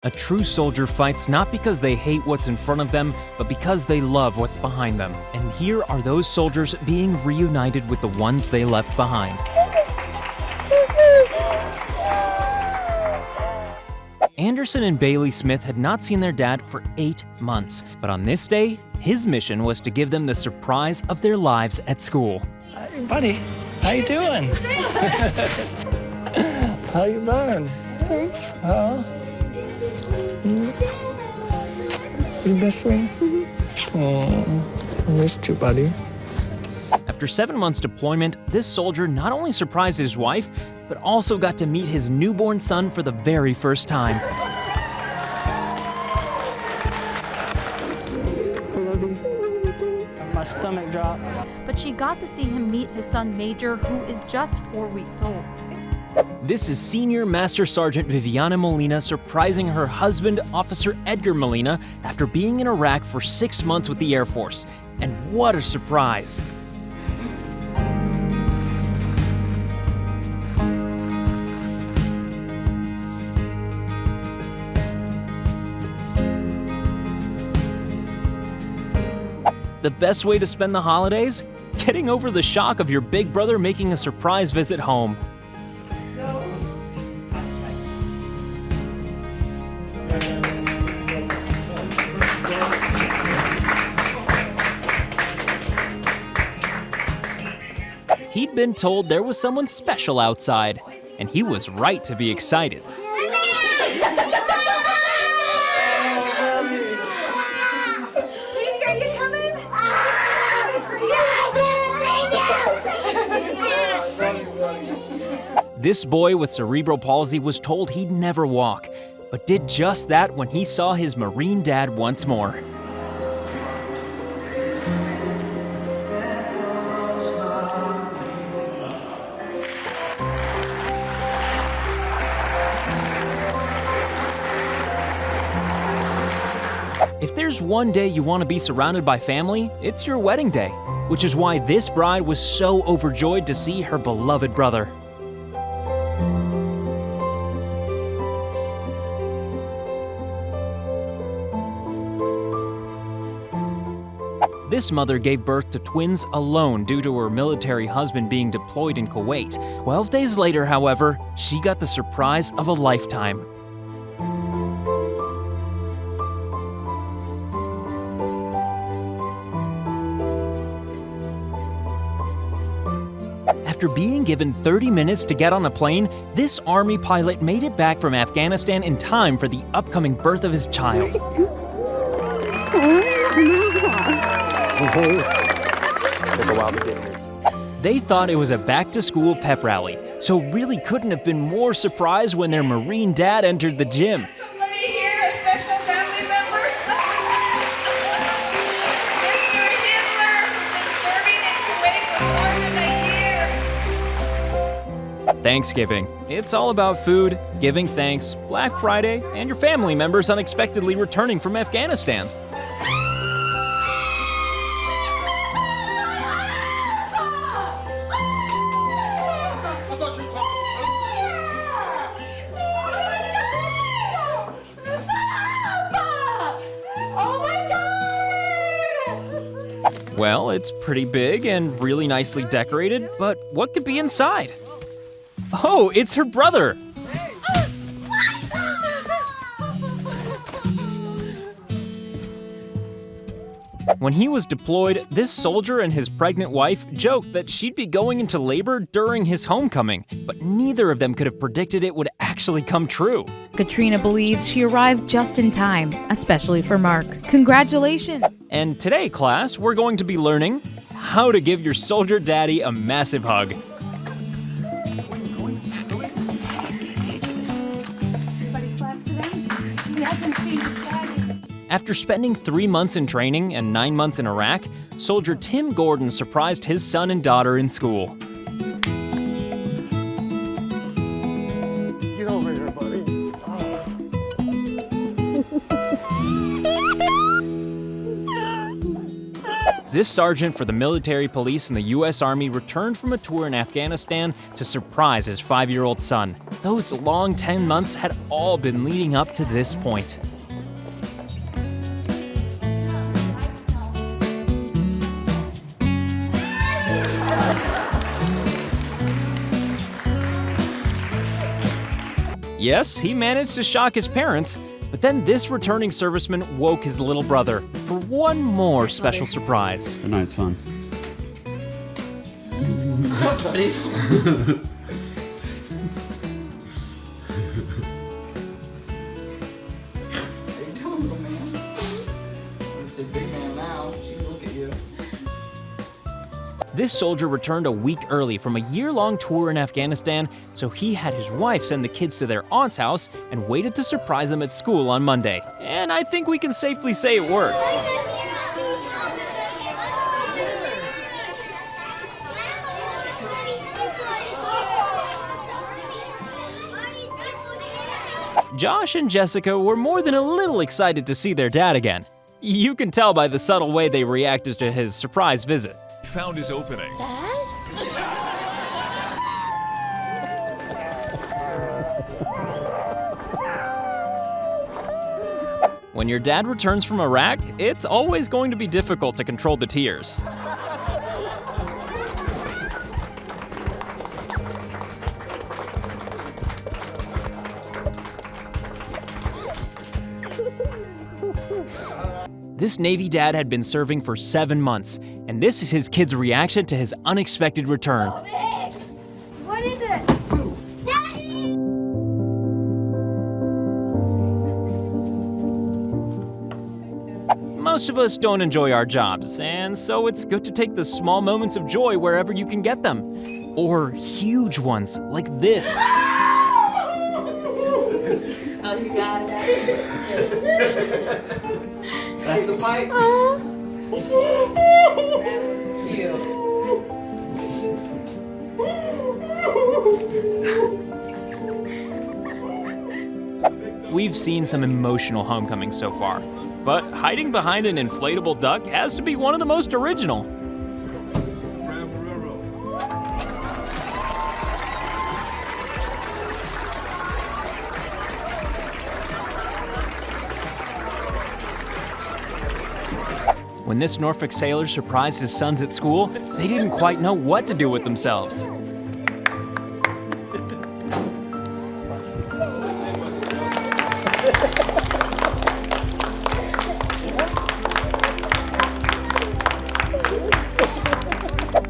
A true soldier fights not because they hate what's in front of them, but because they love what's behind them. And here are those soldiers being reunited with the ones they left behind. Anderson and Bailey Smith had not seen their dad for 8 months, but on this day, his mission was to give them the surprise of their lives at school. Hey, buddy, how you doing? How you been? Huh? You miss me? Oh, I missed you, buddy. After 7 months deployment, this soldier not only surprised his wife, but also got to meet his newborn son for the very first time. My stomach dropped. But she got to see him meet his son Major, who is just 4 weeks old. This is Senior Master Sergeant Viviana Molina surprising her husband, Officer Edgar Molina, after being in Iraq for 6 months with the Air Force. And what a surprise! The best way to spend the holidays? Getting over the shock of your big brother making a surprise visit home. He'd been told there was someone special outside, and he was right to be excited. This boy with cerebral palsy was told he'd never walk, but did just that when he saw his Marine dad once more. If there's one day you want to be surrounded by family, it's your wedding day, which is why this bride was so overjoyed to see her beloved brother. This mother gave birth to twins alone due to her military husband being deployed in Kuwait. 12 days later, however, she got the surprise of a lifetime. After being given 30 minutes to get on a plane, this Army pilot made it back from Afghanistan in time for the upcoming birth of his child. They thought it was a back-to-school pep rally, so really couldn't have been more surprised when their Marine dad entered the gym. Somebody here, a special family member? Mr. Hitler, who's been serving in Kuwait for more than a year. Thanksgiving. It's all about food, giving thanks, Black Friday, and your family members unexpectedly returning from Afghanistan. Well, it's pretty big and really nicely decorated, but what could be inside? Oh, it's her brother! When he was deployed, this soldier and his pregnant wife joked that she'd be going into labor during his homecoming, but neither of them could have predicted it would actually come true. Katrina believes she arrived just in time, especially for Mark. Congratulations! And today, class, we're going to be learning how to give your soldier daddy a massive hug. After spending 3 months in training and 9 months in Iraq, Soldier Tim Gordon surprised his son and daughter in school. Get over here, buddy. This sergeant for the military police in the U.S. Army returned from a tour in Afghanistan to surprise his 5-year-old son. Those long 10 months had all been leading up to this point. Yes, he managed to shock his parents, but then this returning serviceman woke his little brother for one more special surprise. Good night, son. What's up, buddy? How you doing, little man? I'm gonna say big man now. She look at you. This soldier returned a week early from a year-long tour in Afghanistan, so he had his wife send the kids to their aunt's house and waited to surprise them at school on Monday. And I think we can safely say it worked. Josh and Jessica were more than a little excited to see their dad again. You can tell by the subtle way they reacted to his surprise visit. Found his opening. When your dad returns from Iraq, it's always going to be difficult to control the tears. This Navy dad had been serving for 7 months, and this is his kid's reaction to his unexpected return. What is it? Daddy! Most of us don't enjoy our jobs, and so it's good to take the small moments of joy wherever you can get them. Or huge ones, like this. Oh, you got it. That's the pipe. That was cute. We've seen some emotional homecomings so far, but hiding behind an inflatable duck has to be one of the most original. When this Norfolk sailor surprised his sons at school, they didn't quite know what to do with themselves.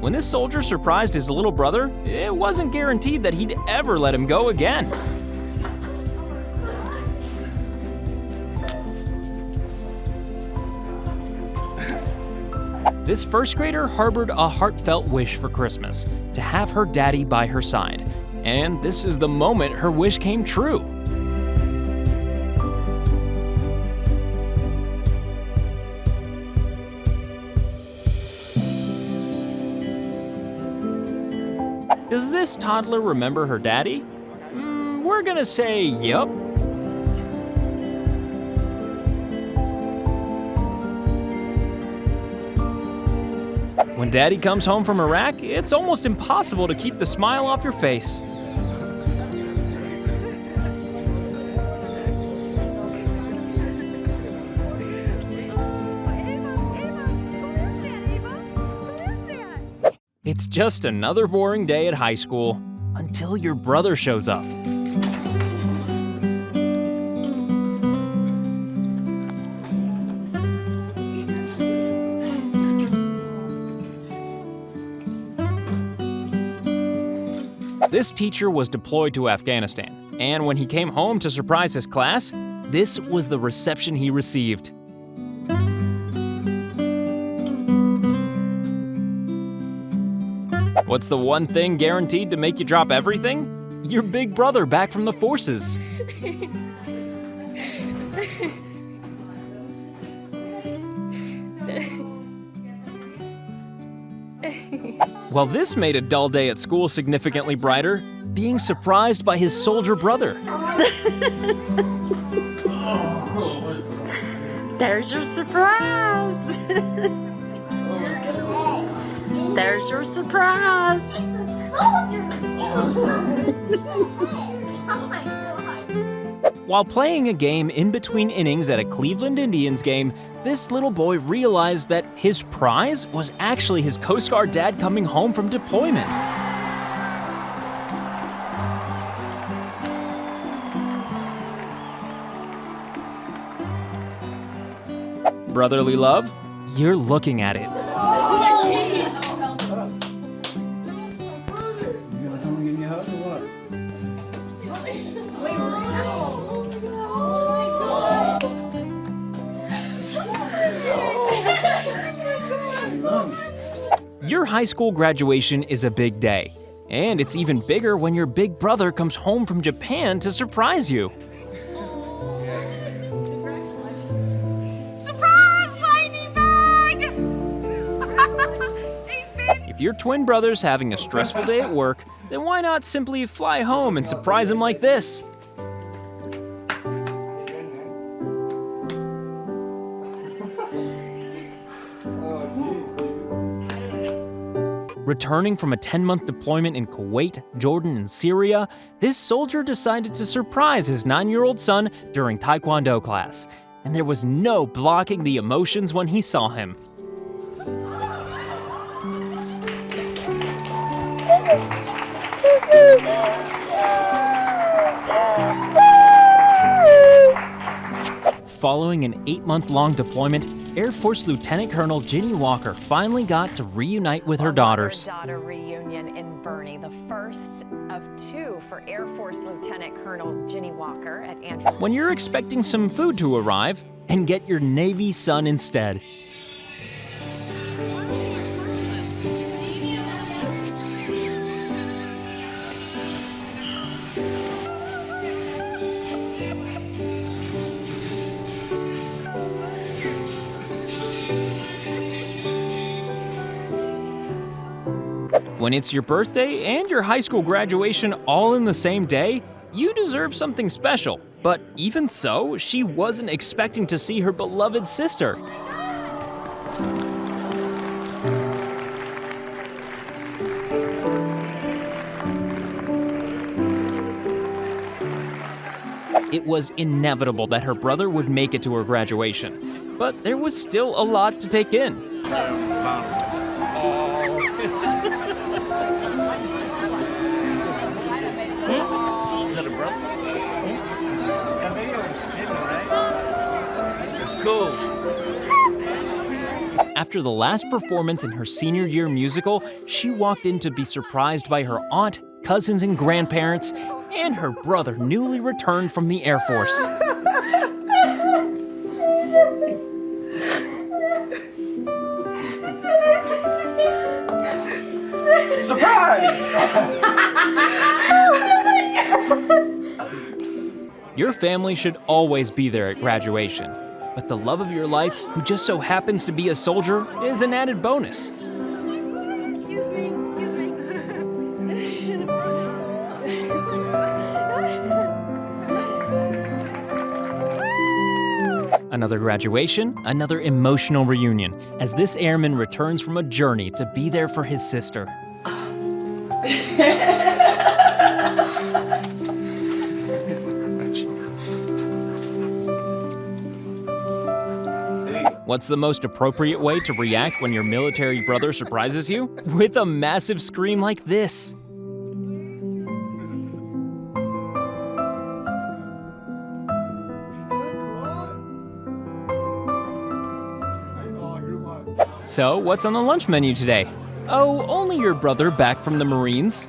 When this soldier surprised his little brother, it wasn't guaranteed that he'd ever let him go again. This first grader harbored a heartfelt wish for Christmas, to have her daddy by her side. And this is the moment her wish came true. Does this toddler remember her daddy? We're gonna say yup. When daddy comes home from Iraq, it's almost impossible to keep the smile off your face. It's just another boring day at high school, until your brother shows up. This teacher was deployed to Afghanistan, and when he came home to surprise his class, this was the reception he received. What's the one thing guaranteed to make you drop everything? Your big brother back from the forces. Well, this made a dull day at school significantly brighter, being surprised by his soldier brother. There's your surprise. There's your surprise. Oh my god. While playing a game in between innings at a Cleveland Indians game, this little boy realized that his prize was actually his Coast Guard dad coming home from deployment. Brotherly love? You're looking at it. Your high school graduation is a big day, and it's even bigger when your big brother comes home from Japan to surprise you. If your twin brother's having a stressful day at work, then why not simply fly home and surprise him like this? Returning from a 10-month deployment in Kuwait, Jordan, and Syria, this soldier decided to surprise his 9-year-old son during Taekwondo class, and there was no blocking the emotions when he saw him. Following an 8-month-long deployment, Air Force Lieutenant Colonel Ginny Walker finally got to reunite with her daughters. Daughter reunion in Bernie, the first of 2 for Air Force Lieutenant Colonel Ginny Walker at Andrews. When you're expecting some food to arrive, and get your Navy son instead. When it's your birthday and your high school graduation all in the same day, you deserve something special. But even so, she wasn't expecting to see her beloved sister. It was inevitable that her brother would make it to her graduation, but there was still a lot to take in. It's cool. After the last performance in her senior year musical, she walked in to be surprised by her aunt, cousins, and grandparents, and her brother newly returned from the Air Force. Surprise! Your family should always be there at graduation, but the love of your life, who just so happens to be a soldier, is an added bonus. Excuse me. Another graduation, another emotional reunion, as this airman returns from a journey to be there for his sister. What's the most appropriate way to react when your military brother surprises you? With a massive scream like this. So, what's on the lunch menu today? Oh, only your brother back from the Marines.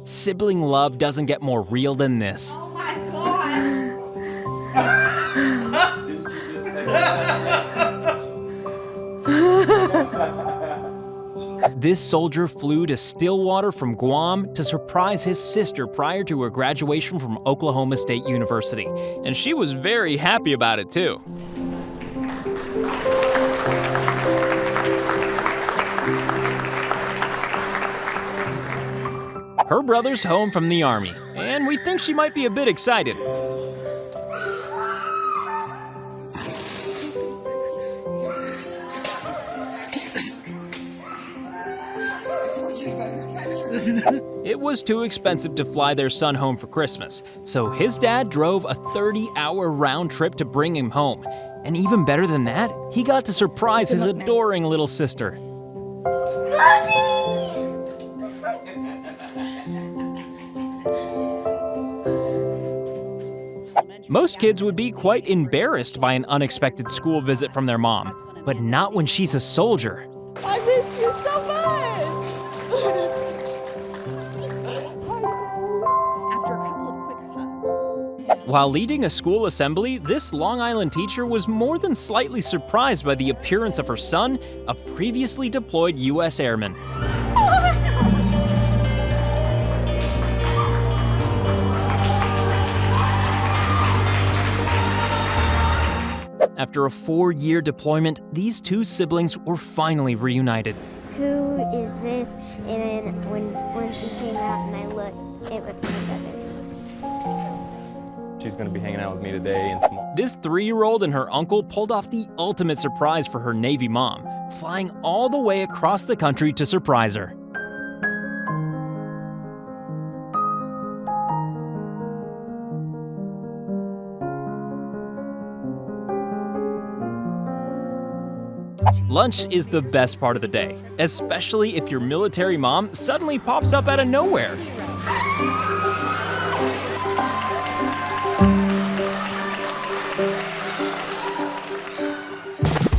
Sibling love doesn't get more real than this. Oh my god. This soldier flew to Stillwater from Guam to surprise his sister prior to her graduation from Oklahoma State University, and she was very happy about it too. Her brother's home from the army, and we think she might be a bit excited. It was too expensive to fly their son home for Christmas, so his dad drove a 30-hour round trip to bring him home. And even better than that, he got to surprise his adoring little sister. Most kids would be quite embarrassed by an unexpected school visit from their mom, but not when she's a soldier. I miss you so much. After a couple of quick hugs. While leading a school assembly, this Long Island teacher was more than slightly surprised by the appearance of her son, a previously deployed U.S. airman. After a 4-year deployment, these two siblings were finally reunited. Who is this? And then when she came out and I looked, it was my brother. She's gonna be hanging out with me today and tomorrow. This 3-year-old and her uncle pulled off the ultimate surprise for her Navy mom, flying all the way across the country to surprise her. Lunch is the best part of the day, especially if your military mom suddenly pops up out of nowhere.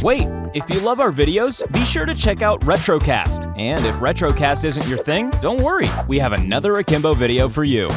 Wait, if you love our videos, be sure to check out Retrocast. And if Retrocast isn't your thing, don't worry, we have another Akimbo video for you.